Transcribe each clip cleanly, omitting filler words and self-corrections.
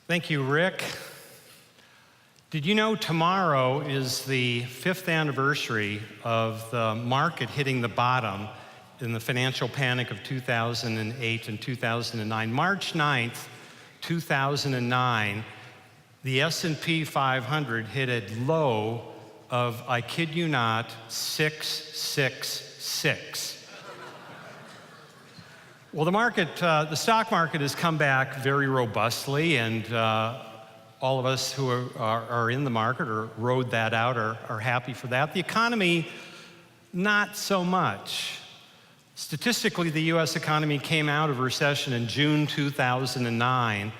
Thank you, Rick. Did you know tomorrow is the 5th anniversary of the market hitting the bottom in the financial panic of 2008 and 2009? March 9th, 2009, the S&P 500 hit a low of, I kid you not, 666. Well, the stock market has come back very robustly, and all of us who are in the market or rode that out are happy for that. The economy, not so much. Statistically, the U.S. economy came out of recession in June 2009.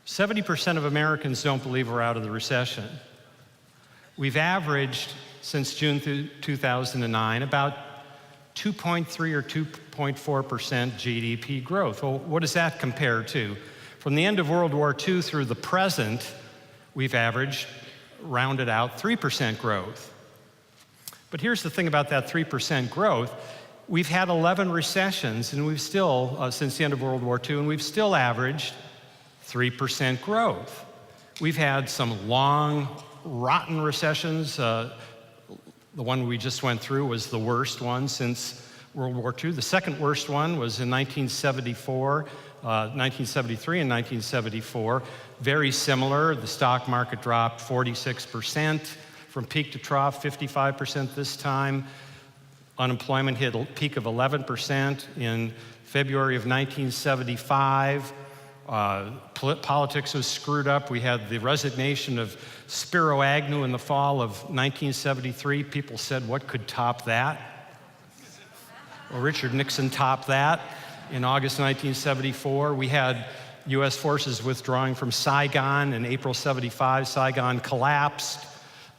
70% of Americans don't believe we're out of the recession. We've averaged, since June 2009, about 2.3 or 2.4% GDP growth. Well, what does that compare to? From the end of World War II through the present, we've averaged, rounded out, 3% growth. But here's the thing about that 3% growth. We've had 11 recessions, and we've still, since the end of World War II, and we've still averaged 3% growth. We've had some long, rotten recessions. The one we just went through was the worst one since World War II. The second worst one was in 1973 and 1974. Very similar. The stock market dropped 46% from peak to trough, 55% this time. Unemployment hit a peak of 11% in February of 1975. Politics was screwed up. We had the resignation of Spiro Agnew in the fall of 1973. People said, what could top that? Well, Richard Nixon topped that in August 1974. We had U.S. forces withdrawing from Saigon in April 75. Saigon collapsed.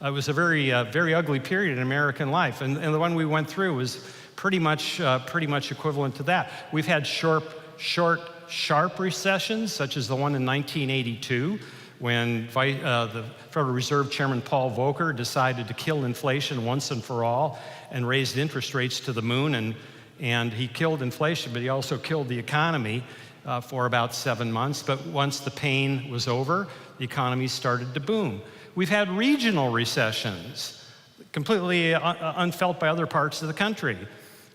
It was a very ugly period in American life, and the one we went through was pretty much equivalent to that. We've had sharp recessions, such as the one in 1982, when the Federal Reserve Chairman Paul Volcker decided to kill inflation once and for all and raised interest rates to the moon, and he killed inflation, but he also killed the economy for about 7 months. But once the pain was over, the economy started to boom. We've had regional recessions, completely unfelt by other parts of the country.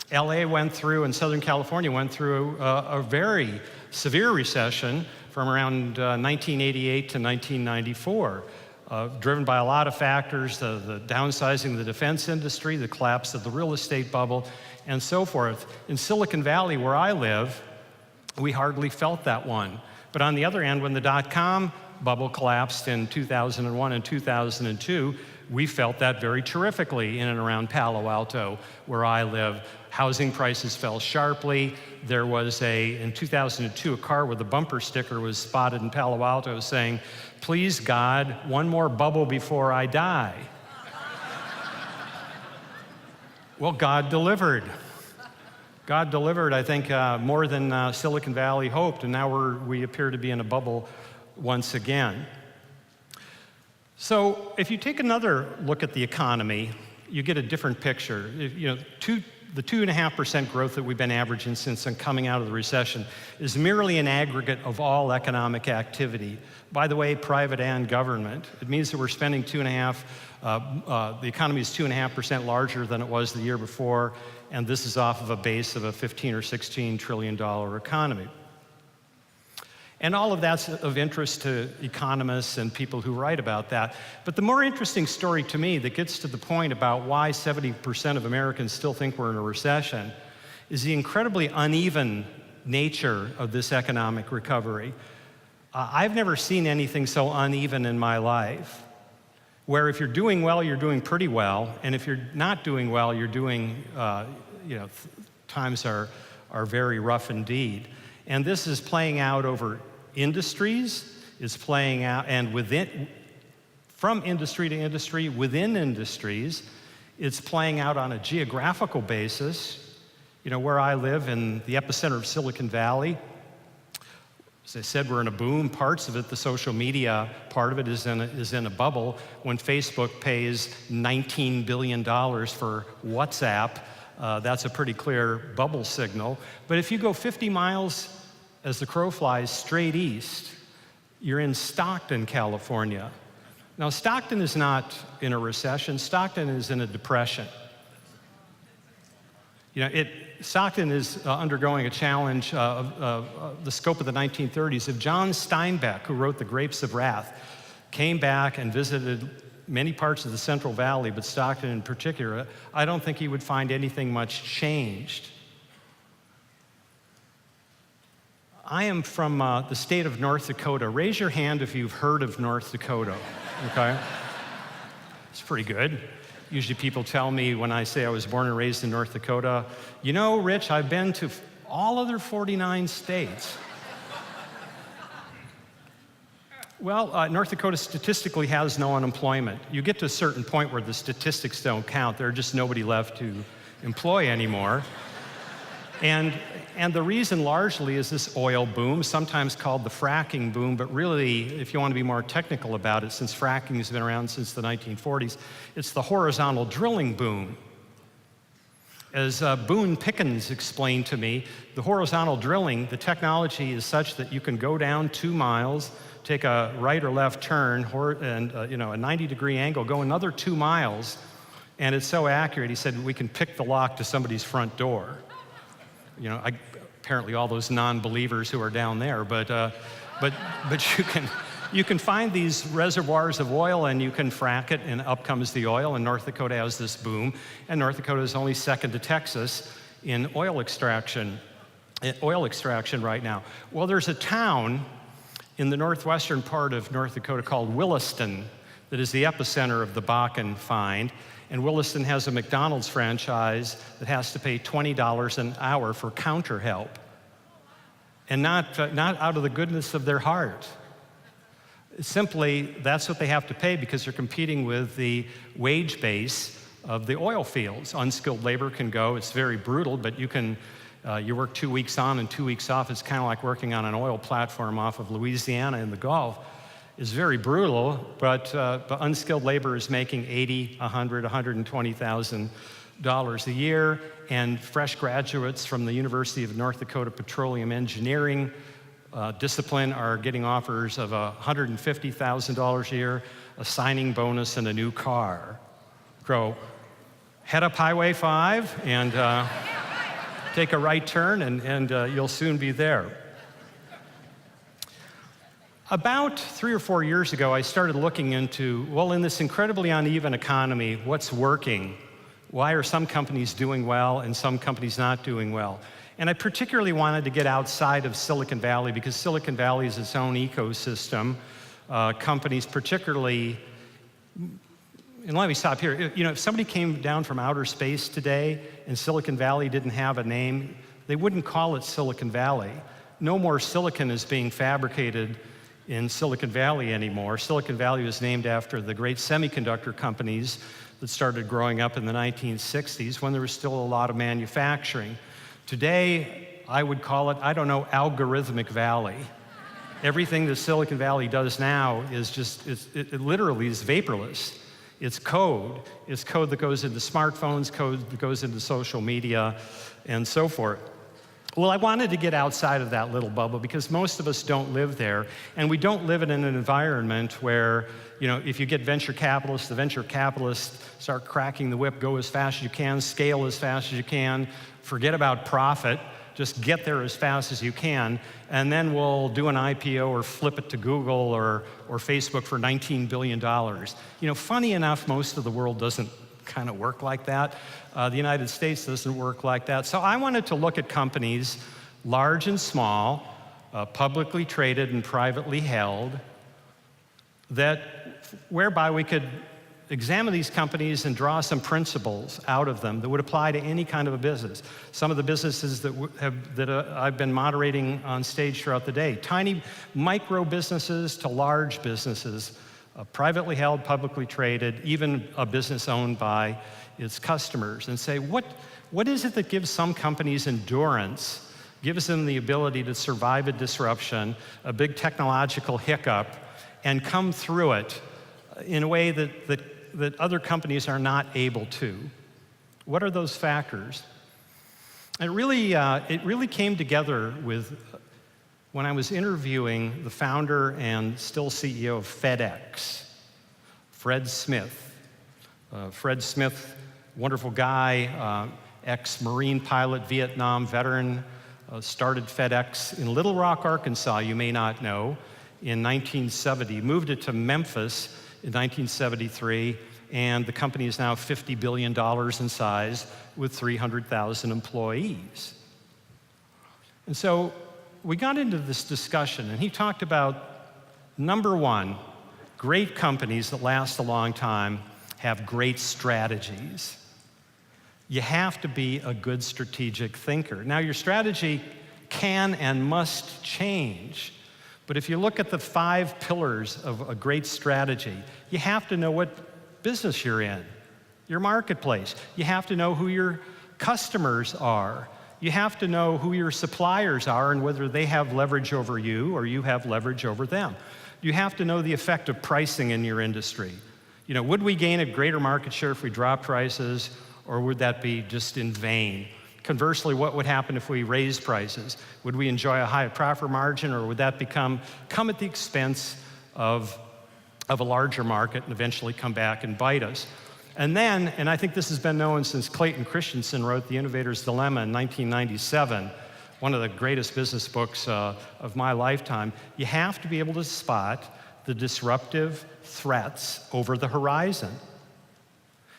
LA went through, and Southern California went through a very severe recession from around 1988 to 1994, driven by a lot of factors, the downsizing of the defense industry, the collapse of the real estate bubble, and so forth. In Silicon Valley, where I live, we hardly felt that one. But on the other hand, when the dot-com bubble collapsed in 2001 and 2002, we felt that very terrifically in and around Palo Alto, where I live. Housing prices fell sharply. There was in 2002, a car with a bumper sticker was spotted in Palo Alto saying, "Please God, one more bubble before I die." Well, God delivered. God delivered, I think, more than Silicon Valley hoped, and now we appear to be in a bubble once again. So if you take another look at the economy, you get a different picture. The 2.5% growth that we've been averaging since coming out of the recession is merely an aggregate of all economic activity. By the way, private and government. It means that we're spending the economy is 2.5% larger than it was the year before, and this is off of a base of a $15 or $16 trillion economy. And all of that's of interest to economists and people who write about that. But the more interesting story to me that gets to the point about why 70% of Americans still think we're in a recession is the incredibly uneven nature of this economic recovery. I've never seen anything so uneven in my life, where if you're doing well, you're doing pretty well, and if you're not doing well, you're doing, times are very rough indeed. And this is playing out over industries, it's playing out, and from industry to industry, within industries, it's playing out on a geographical basis. Where I live in the epicenter of Silicon Valley, as I said, we're in a boom. Parts of it, the social media part of it, is in a bubble. When Facebook pays $19 billion for WhatsApp, That's a pretty clear bubble signal. But if you go 50 miles as the crow flies straight east, you're in Stockton, California. Now, Stockton is not in a recession. Stockton is in a depression. Stockton is undergoing a challenge of the scope of the 1930s. If John Steinbeck, who wrote The Grapes of Wrath, came back and visited many parts of the Central Valley, but Stockton in particular, I don't think he would find anything much changed. I am from the state of North Dakota. Raise your hand if you've heard of North Dakota, okay? It's pretty good. Usually people tell me when I say I was born and raised in North Dakota, you know, Rich, I've been to all other 49 states. Well, North Dakota statistically has no unemployment. You get to a certain point where the statistics don't count. There's just nobody left to employ anymore. And the reason largely is this oil boom, sometimes called the fracking boom, but really, if you want to be more technical about it, since fracking has been around since the 1940s, it's the horizontal drilling boom. As Boone Pickens explained to me, the horizontal drilling, the technology is such that you can go down 2 miles, take a right or left turn, and a 90-degree angle, go another 2 miles, and it's so accurate, he said, we can pick the lock to somebody's front door. Apparently all those non-believers who are down there, but you can find these reservoirs of oil and you can frack it, and up comes the oil. And North Dakota has this boom, and North Dakota is only second to Texas in oil extraction right now. Well, there's a town in the northwestern part of North Dakota called Williston that is the epicenter of the Bakken find. And Williston has a McDonald's franchise that has to pay $20 an hour for counter help. And not out of the goodness of their heart. Simply, that's what they have to pay because they're competing with the wage base of the oil fields. Unskilled labor can go, it's very brutal, but you work 2 weeks on and 2 weeks off. It's kind of like working on an oil platform off of Louisiana in the Gulf. Is very brutal, but unskilled labor is making $80,000, $100,000, $120,000 a year, and fresh graduates from the University of North Dakota Petroleum Engineering discipline are getting offers of $150,000 a year, a signing bonus, and a new car. Go head up Highway 5 and take a right turn, and you'll soon be there. About 3 or 4 years ago, I started looking into, in this incredibly uneven economy, what's working? Why are some companies doing well and some companies not doing well? And I particularly wanted to get outside of Silicon Valley because Silicon Valley is its own ecosystem. Companies particularly, and let me stop here. If somebody came down from outer space today and Silicon Valley didn't have a name, they wouldn't call it Silicon Valley. No more silicon is being fabricated in Silicon Valley anymore. Silicon Valley was named after the great semiconductor companies that started growing up in the 1960s when there was still a lot of manufacturing. Today, I would call it, algorithmic valley. Everything that Silicon Valley does now is it literally is vaporless. It's code. It's code that goes into smartphones, code that goes into social media, and so forth. Well, I wanted to get outside of that little bubble because most of us don't live there, and we don't live in an environment where, if you get venture capitalists, the venture capitalists start cracking the whip, go as fast as you can, scale as fast as you can, forget about profit, just get there as fast as you can, and then we'll do an IPO or flip it to Google or Facebook for $19 billion. Funny enough, most of the world doesn't kind of work like that. The United States doesn't work like that. So I wanted to look at companies, large and small, publicly traded and privately held, whereby we could examine these companies and draw some principles out of them that would apply to any kind of a business. Some of the businesses that I've been moderating on stage throughout the day, tiny micro businesses to large businesses, privately held, publicly traded, even a business owned by its customers, and say, what is it that gives some companies endurance, gives them the ability to survive a disruption, a big technological hiccup, and come through it in a way that other companies are not able to? What are those factors? It really came together with when I was interviewing the founder and still CEO of FedEx, Fred Smith. Fred Smith, wonderful guy, ex-Marine pilot, Vietnam veteran, started FedEx in Little Rock, Arkansas, you may not know, in 1970. Moved it to Memphis in 1973, and the company is now $50 billion in size with 300,000 employees. And so we got into this discussion, and he talked about, number one, great companies that last a long time have great strategies. You have to be a good strategic thinker. Now, your strategy can and must change, but if you look at the 5 pillars of a great strategy, you have to know what business you're in, your marketplace. You have to know who your customers are. You have to know who your suppliers are and whether they have leverage over you or you have leverage over them. You have to know the effect of pricing in your industry. You know, would we gain a greater market share if we drop prices, or would that be just in vain? Conversely, what would happen if we raised prices? Would we enjoy a high profit margin, or would that come at the expense of a larger market and eventually come back and bite us? And then, and I think this has been known since Clayton Christensen wrote The Innovator's Dilemma in 1997, one of the greatest business books of my lifetime, you have to be able to spot the disruptive threats over the horizon.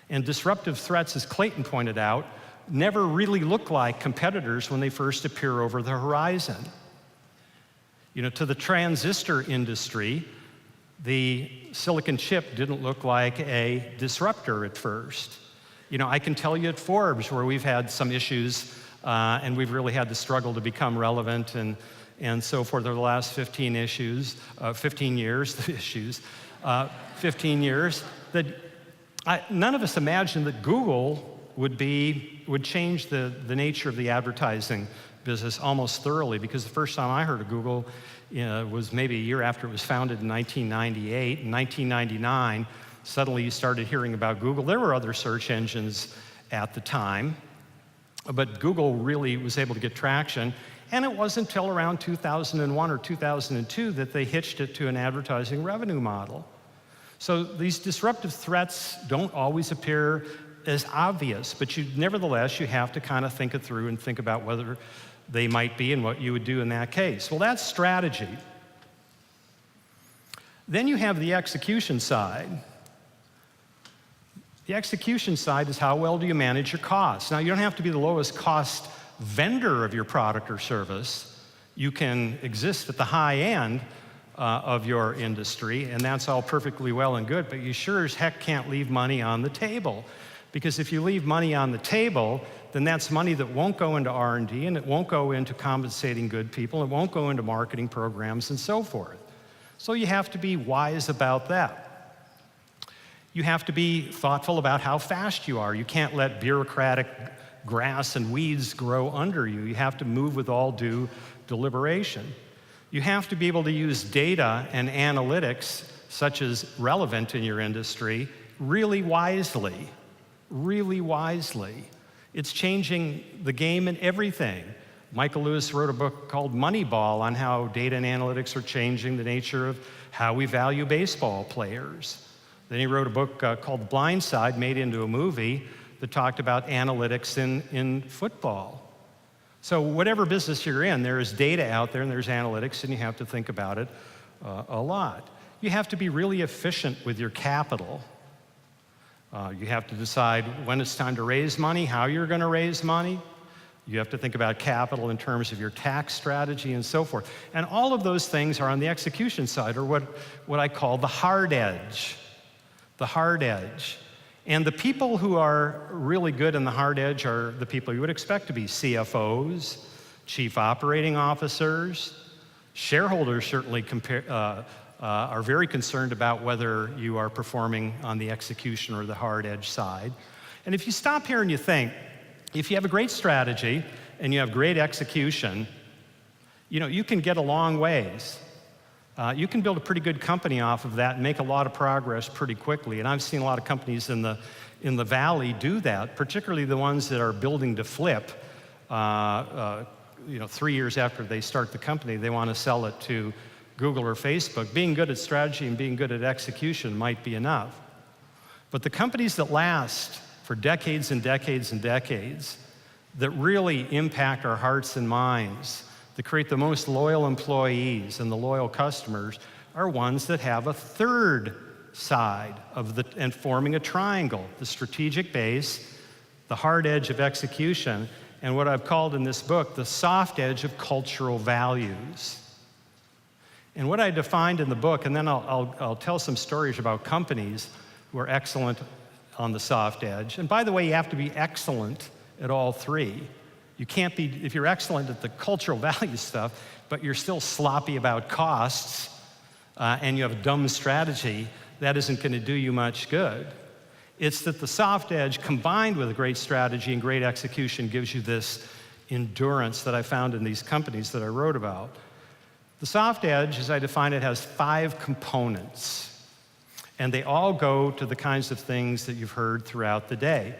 And disruptive threats, as Clayton pointed out, never really look like competitors when they first appear over the horizon. You know, to the transistor industry, the silicon chip didn't look like a disruptor at first. You know, I can tell you at Forbes, where we've had some issues and we've really had to struggle to become relevant and so forth over the last 15 years, that none of us imagined that Google would change the nature of the advertising business almost thoroughly, because the first time I heard of Google was maybe a year after it was founded in 1998. In 1999, suddenly you started hearing about Google. There were other search engines at the time, but Google really was able to get traction. And it wasn't until around 2001 or 2002 that they hitched it to an advertising revenue model. So these disruptive threats don't always appear as obvious, but nevertheless, you have to kind of think it through and think about whether they might be and what you would do in that case. Well, that's strategy. Then you have the execution side. The execution side is how well do you manage your costs. Now, you don't have to be the lowest cost vendor of your product or service. You can exist at the high end of your industry, and that's all perfectly well and good, but you sure as heck can't leave money on the table. Because if you leave money on the table, then that's money that won't go into R&D, and it won't go into compensating good people, it won't go into marketing programs and so forth. So you have to be wise about that. You have to be thoughtful about how fast you are. You can't let bureaucratic grass and weeds grow under you. You have to move with all due deliberation. You have to be able to use data and analytics, such as relevant in your industry, really wisely. Really wisely. It's changing the game in everything. Michael Lewis wrote a book called Moneyball on how data and analytics are changing the nature of how we value baseball players. Then he wrote a book called The Blind Side, made into a movie, that talked about analytics in football. So whatever business you're in, there is data out there and there's analytics, and you have to think about it a lot. You have to be really efficient with your capital. You have to decide when it's time to raise money, how you're going to raise money. You have to think about capital in terms of your tax strategy and so forth. And all of those things are on the execution side, or what I call the hard edge. The hard edge. And the people who are really good in the hard edge are the people you would expect to be CFOs, chief operating officers. Shareholders certainly are very concerned about whether you are performing on the execution or the hard edge side. And if you stop here and you think, if you have a great strategy and you have great execution, you know, you can get a long ways. You can build a pretty good company off of that and make a lot of progress pretty quickly. And I've seen a lot of companies in the Valley do that, particularly the ones that are building to flip. 3 years after they start the company, they want to sell it to Google or Facebook. Being good at strategy and being good at execution might be enough. But the companies that last for decades and decades and decades, that really impact our hearts and minds, that create the most loyal employees and the loyal customers, are ones that have a third side and forming a triangle: the strategic base, the hard edge of execution, and what I've called in this book the soft edge of cultural values. And what I defined in the book, and then I'll tell some stories about companies who are excellent on the soft edge. And by the way, you have to be excellent at all three. You can't be, if you're excellent at the cultural value stuff, but you're still sloppy about costs, and you have a dumb strategy, that isn't going to do you much good. It's that the soft edge combined with a great strategy and great execution gives you this endurance that I found in these companies that I wrote about. The soft edge, as I define it, has 5 components. And they all go to the kinds of things that you've heard throughout the day.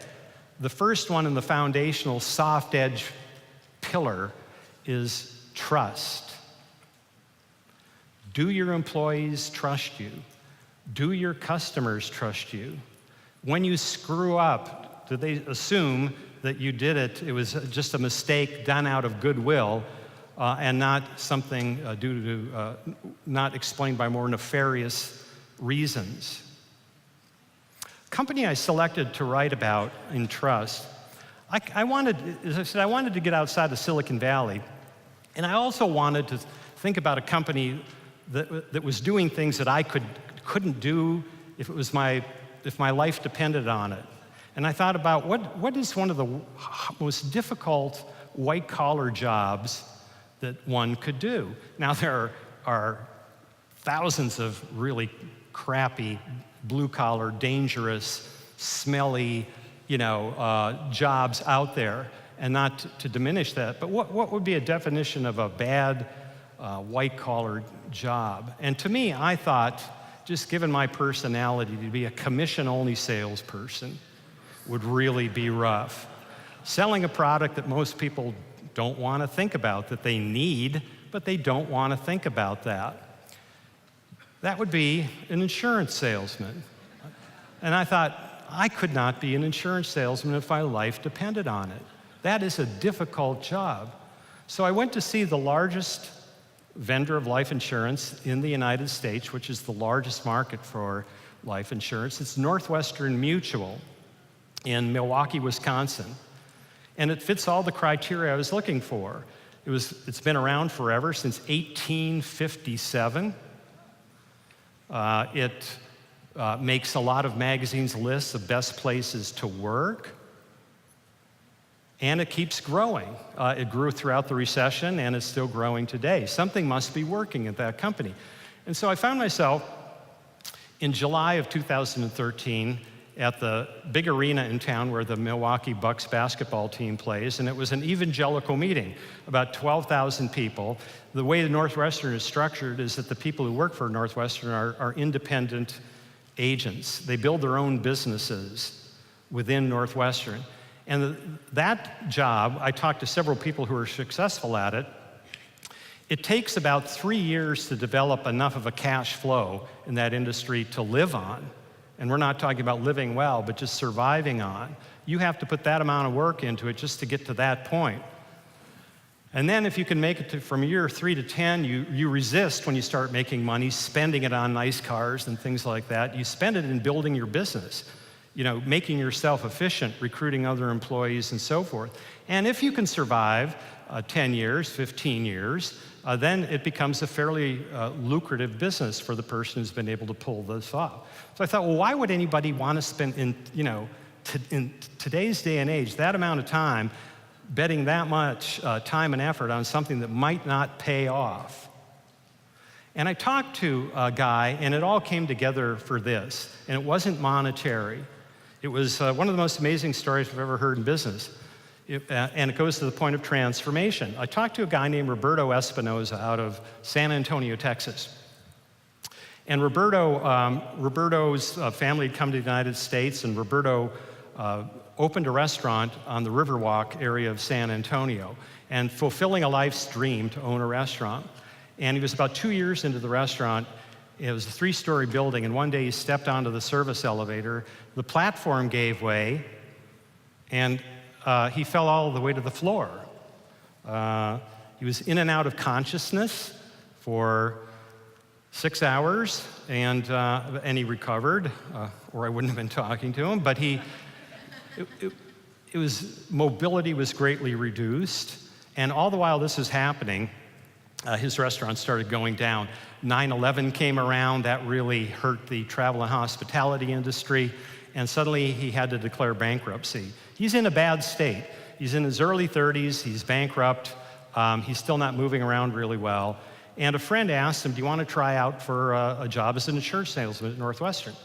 The first one in the foundational soft edge pillar is trust. Do your employees trust you? Do your customers trust you? When you screw up, do they assume that you did it, it was just a mistake done out of goodwill, and not something due to, not explained by more nefarious reasons? Company I selected to write about in trust, I wanted, as I said, I wanted to get outside of Silicon Valley, and I also wanted to think about a company that was doing things that I couldn't do if my life depended on it. And I thought about what is one of the most difficult white-collar jobs that one could do. Now, there are thousands of really crappy, blue-collar, dangerous, smelly, jobs out there, and not to diminish that, but what would be a definition of a bad white-collar job? And to me, I thought, just given my personality, to be a commission-only salesperson would really be rough. Selling a product that most people don't want to think about, that they need, but they don't want to think about that. That would be an insurance salesman. And I thought, I could not be an insurance salesman if my life depended on it. That is a difficult job. So I went to see the largest vendor of life insurance in the United States, which is the largest market for life insurance. It's Northwestern Mutual in Milwaukee, Wisconsin. And it fits all the criteria I was looking for. It's been around forever, since 1857. It makes a lot of magazines' lists of best places to work. And it keeps growing. It grew throughout the recession, and it's still growing today. Something must be working at that company. And so I found myself in July of 2013 at the big arena in town where the Milwaukee Bucks basketball team plays, and it was an evangelical meeting, about 12,000 people. The way the Northwestern is structured is that the people who work for Northwestern are independent agents. They build their own businesses within Northwestern. And that job, I talked to several people who are successful at it. It takes about 3 years to develop enough of a cash flow in that industry to live on. And we're not talking about living well, but just surviving on. You have to put that amount of work into it just to get to that point. And then if you can make it from year 3 to 10, you resist when you start making money, spending it on nice cars and things like that. You spend it in building your business, making yourself efficient, recruiting other employees and so forth. And if you can survive 10 years, 15 years, then it becomes a fairly lucrative business for the person who's been able to pull this off. So I thought, well, why would anybody want to spend, in today's day and age, that amount of time, betting that much time and effort on something that might not pay off? And I talked to a guy, and it all came together for this, and it wasn't monetary. It was one of the most amazing stories I've ever heard in business. And it goes to the point of transformation. I talked to a guy named Roberto Espinoza out of San Antonio, Texas. And Roberto's family had come to the United States, and Roberto opened a restaurant on the Riverwalk area of San Antonio, and fulfilling a life's dream to own a restaurant. And he was about 2 years into the restaurant. It was a 3-story building, and one day he stepped onto the service elevator. The platform gave way, and he fell all the way to the floor. He was in and out of consciousness for 6 hours, and he recovered, or I wouldn't have been talking to him, but mobility was greatly reduced, and all the while this was happening, his restaurant started going down. 9/11 came around, that really hurt the travel and hospitality industry, and suddenly he had to declare bankruptcy. He's in a bad state. He's in his early 30s, he's bankrupt, he's still not moving around really well. And a friend asked him, do you want to try out for a job as an insurance salesman at Northwestern?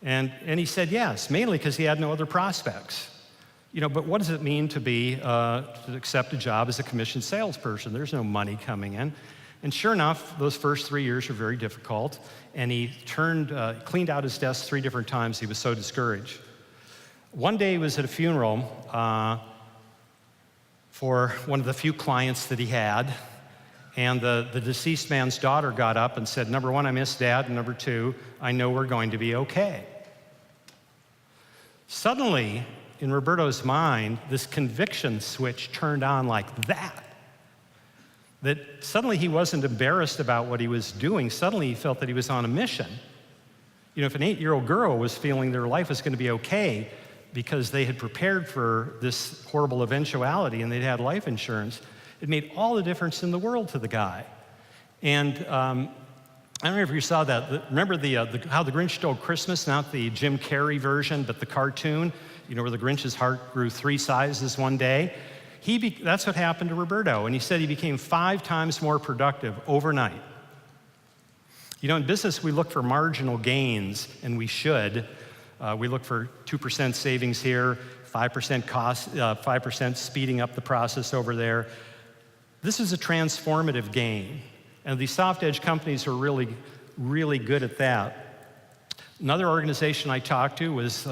And he said yes, mainly because he had no other prospects. But what does it mean to accept a job as a commissioned salesperson? There's no money coming in. And sure enough, those first 3 years were very difficult, and he cleaned out his desk 3 different times. He was so discouraged. One day he was at a funeral for one of the few clients that he had, and the deceased man's daughter got up and said, number 1, I miss Dad, and number 2, I know we're going to be okay. Suddenly, in Roberto's mind, this conviction switch turned on like that suddenly he wasn't embarrassed about what he was doing. Suddenly he felt that he was on a mission. If an 8-year-old girl was feeling their life was going to be okay because they had prepared for this horrible eventuality and they'd had life insurance, it made all the difference in the world to the guy. And I don't know if you saw that. Remember How the Grinch Stole Christmas, not the Jim Carrey version, but the cartoon, where the Grinch's heart grew 3 sizes one day? That's what happened to Roberto, and he said he became 5 times more productive overnight. In business, we look for marginal gains, and we should. We look for 2% savings here, 5% cost, 5% speeding up the process over there. This is a transformative gain, and these soft edge companies are really, really good at that. Another organization I talked to was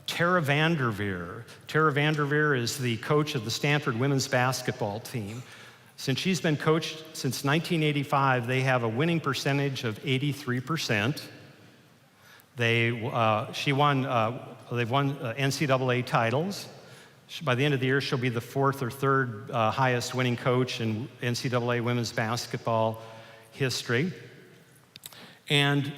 Tara Vanderveer. Tara Vanderveer is the coach of the Stanford women's basketball team. Since she's been coached since 1985, they have a winning percentage of 83%. They've won NCAA titles. By the end of the year, she'll be the 4th or 3rd highest winning coach in NCAA women's basketball history. And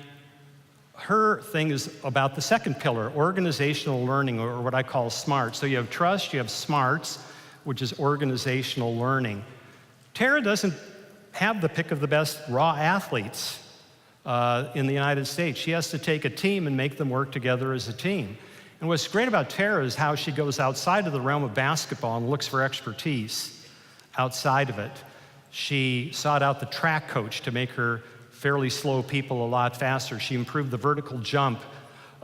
her thing is about the second pillar, organizational learning, or what I call SMART. So you have trust, you have SMARTs, which is organizational learning. Tara doesn't have the pick of the best raw athletes in the United States. She has to take a team and make them work together as a team. And what's great about Tara is how she goes outside of the realm of basketball and looks for expertise outside of it. She sought out the track coach to make her fairly slow people a lot faster. She improved the vertical jump,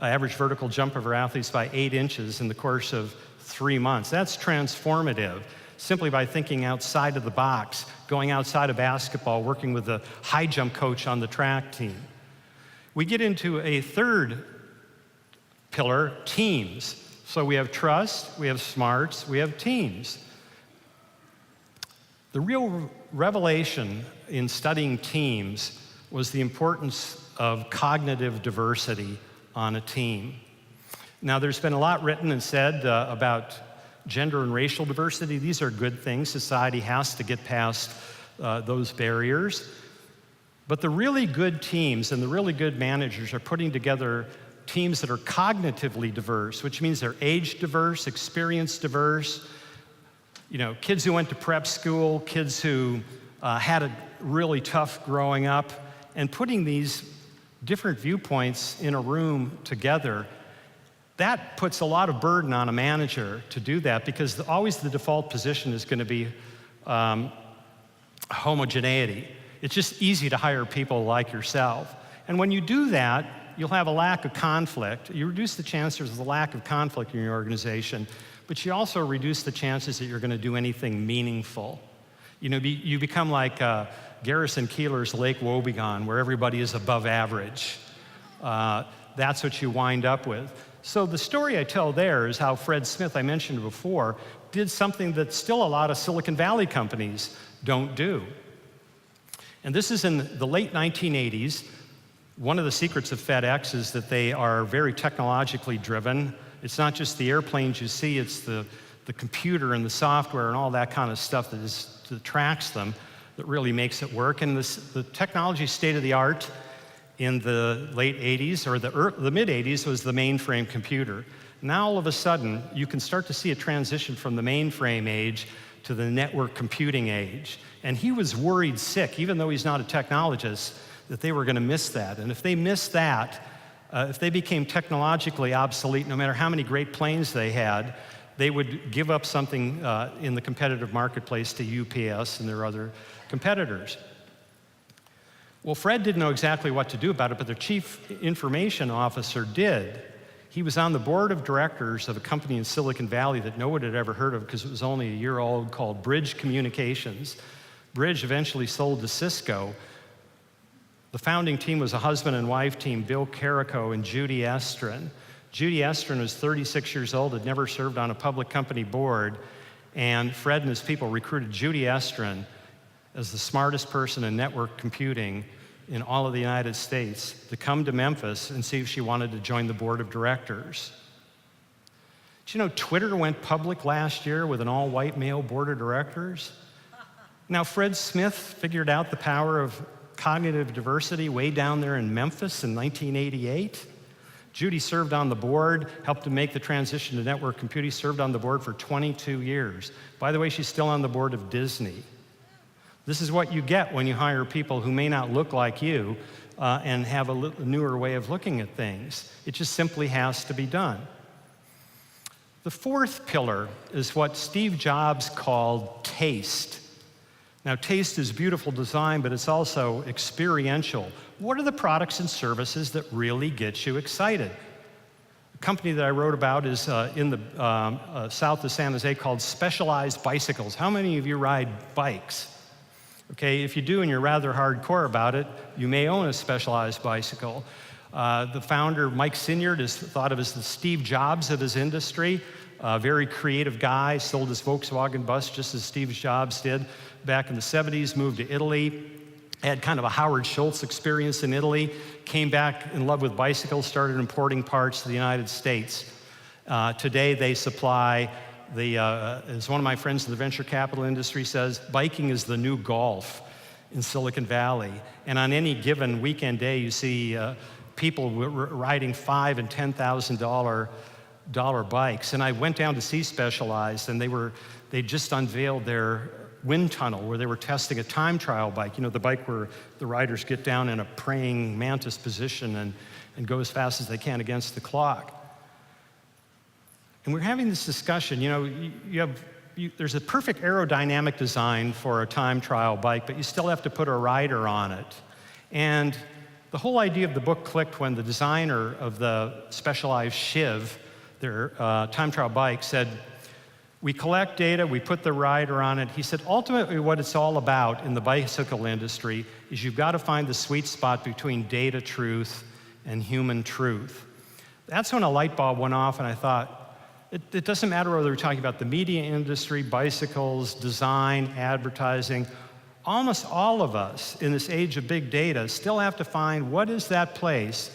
average vertical jump of her athletes by 8 inches in the course of 3 months. That's transformative, simply by thinking outside of the box, going outside of basketball, working with the high jump coach on the track team. We get into a third pillar, teams. So we have trust, we have smarts, we have teams. The real revelation in studying teams was the importance of cognitive diversity on a team. Now, there's been a lot written and said about gender and racial diversity. These are good things. Society has to get past those barriers. But the really good teams and the really good managers are putting together teams that are cognitively diverse, which means they're age diverse, experience diverse. Kids who went to prep school, kids who had it really tough growing up, and putting these different viewpoints in a room together, that puts a lot of burden on a manager to do that, because always the default position is going to be homogeneity. It's just easy to hire people like yourself. And when you do that, you'll have a lack of conflict. You reduce the chances of the lack of conflict in your organization, but you also reduce the chances that you're going to do anything meaningful. You know, you become like Garrison Keillor's Lake Wobegon, where everybody is above average. That's what you wind up with. So the story I tell there is how Fred Smith, I mentioned before, did something that still a lot of Silicon Valley companies don't do. And this is in the late 1980s. One of the secrets of FedEx is that they are very technologically driven. It's not just the airplanes you see, it's the computer and the software and all that kind of stuff that tracks them that really makes it work. And the technology state of the art in the late 80s or the mid 80s was the mainframe computer. Now all of a sudden, you can start to see a transition from the mainframe age to the network computing age. And he was worried sick, even though he's not a technologist, that they were going to miss that. And if they missed that, if they became technologically obsolete, no matter how many great planes they had, they would give up something in the competitive marketplace to UPS and their other competitors. Well, Fred didn't know exactly what to do about it, but the chief information officer did. He was on the board of directors of a company in Silicon Valley that no one had ever heard of because it was only a year old, called Bridge Communications. Bridge eventually sold to Cisco. The founding team was a husband and wife team, Bill Carrico and Judy Estrin. Judy Estrin was 36 years old, had never served on a public company board, and Fred and his people recruited Judy Estrin as the smartest person in network computing in all of the United States to come to Memphis and see if she wanted to join the board of directors. Do you know Twitter went public last year with an all-white male board of directors? Now, Fred Smith figured out the power of cognitive diversity way down there in Memphis in 1988. Judy served on the board, helped to make the transition to network computing, served on the board for 22 years. By the way, she's still on the board of Disney. This is what you get when you hire people who may not look like you and have a newer way of looking at things. It just simply has to be done. The fourth pillar is what Steve Jobs called taste. Now, taste is beautiful design, but it's also experiential. What are the products and services that really get you excited? A company that I wrote about is in the south of San Jose called Specialized Bicycles. How many of you ride bikes? Okay, if you do and you're rather hardcore about it, you may own a Specialized bicycle. The founder, Mike Sinyard, is thought of as the Steve Jobs of his industry. A very creative guy, sold his Volkswagen bus just as Steve Jobs did back in the 70s, moved to Italy, had kind of a Howard Schultz experience in Italy, came back in love with bicycles, started importing parts to the United States. Today they supply as one of my friends in the venture capital industry says, biking is the new golf in Silicon Valley. And on any given weekend day, you see people riding $5,000 and $10,000 bikes. And I went down to see Specialized, and they just unveiled their wind tunnel where they were testing a time trial bike. You know, the bike where the riders get down in a praying mantis position and go as fast as they can against the clock. And we're having this discussion, you know, there's a perfect aerodynamic design for a time trial bike, but you still have to put a rider on it. And the whole idea of the book clicked when the designer of the Specialized Shiv, their time trial bike, said, we collect data, we put the rider on it. He said, ultimately what it's all about in the bicycle industry is you've got to find the sweet spot between data truth and human truth. That's when a light bulb went off, and I thought, it doesn't matter whether we're talking about the media industry, bicycles, design, advertising. Almost all of us in this age of big data still have to find what is that place,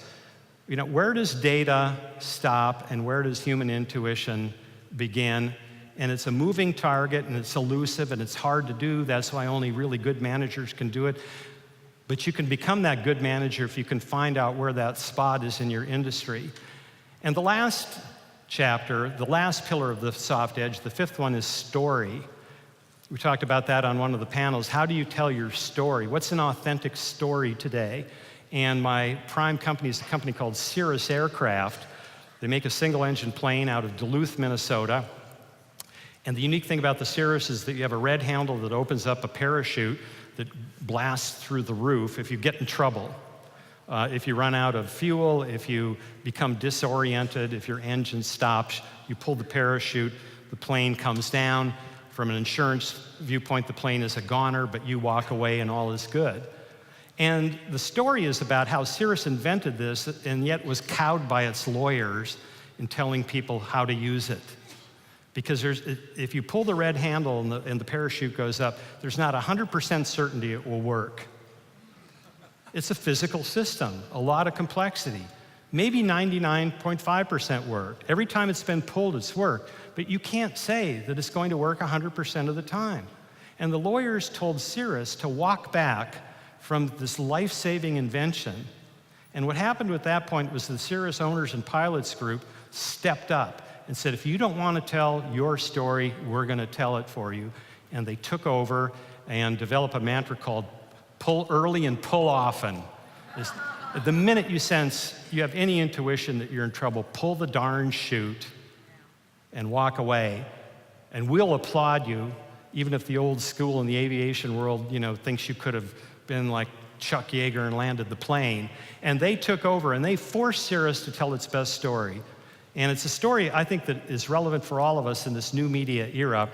you know, where does data stop and where does human intuition begin? And it's a moving target, and it's elusive, and it's hard to do. That's why only really good managers can do it. But you can become that good manager if you can find out where that spot is in your industry. And the last chapter, the last pillar of the soft edge, the fifth one, is story. We talked about that on one of the panels. How do you tell your story? What's an authentic story today? And my prime company is a company called Cirrus Aircraft. They make a single-engine plane out of Duluth, Minnesota. And the unique thing about the Cirrus is that you have a red handle that opens up a parachute that blasts through the roof if you get in trouble. If you run out of fuel, if you become disoriented, if your engine stops, you pull the parachute, the plane comes down. From an insurance viewpoint, the plane is a goner, but you walk away and all is good. And the story is about how Cirrus invented this and yet was cowed by its lawyers in telling people how to use it. Because if you pull the red handle and the parachute goes up, there's not 100% certainty it will work. It's a physical system, a lot of complexity. Maybe 99.5% work. Every time it's been pulled, it's worked. But you can't say that it's going to work 100% of the time. And the lawyers told Cirrus to walk back from this life-saving invention. And what happened at that point was the Cirrus owners and pilots group stepped up and said, if you don't want to tell your story, we're going to tell it for you. And they took over and developed a mantra called pull early and pull often. The minute you sense you have any intuition that you're in trouble, pull the darn chute and walk away. And we'll applaud you, even if the old school in the aviation world, thinks you could have been like Chuck Yeager and landed the plane. And they took over and they forced Cirrus to tell its best story. And it's a story, I think, that is relevant for all of us in this new media era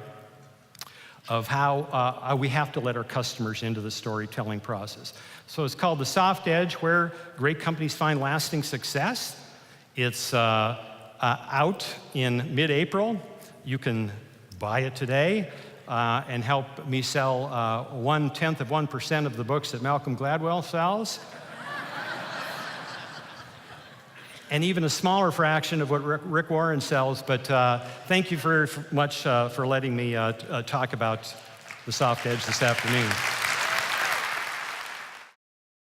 of how we have to let our customers into the storytelling process. So it's called The Soft Edge, Where Great Companies Find Lasting Success. It's out in mid-April. You can buy it today and help me sell 0.1% of the books that Malcolm Gladwell sells. And even a smaller fraction of what Rick Warren sells. But thank you very much for letting me talk about The Soft Edge this afternoon.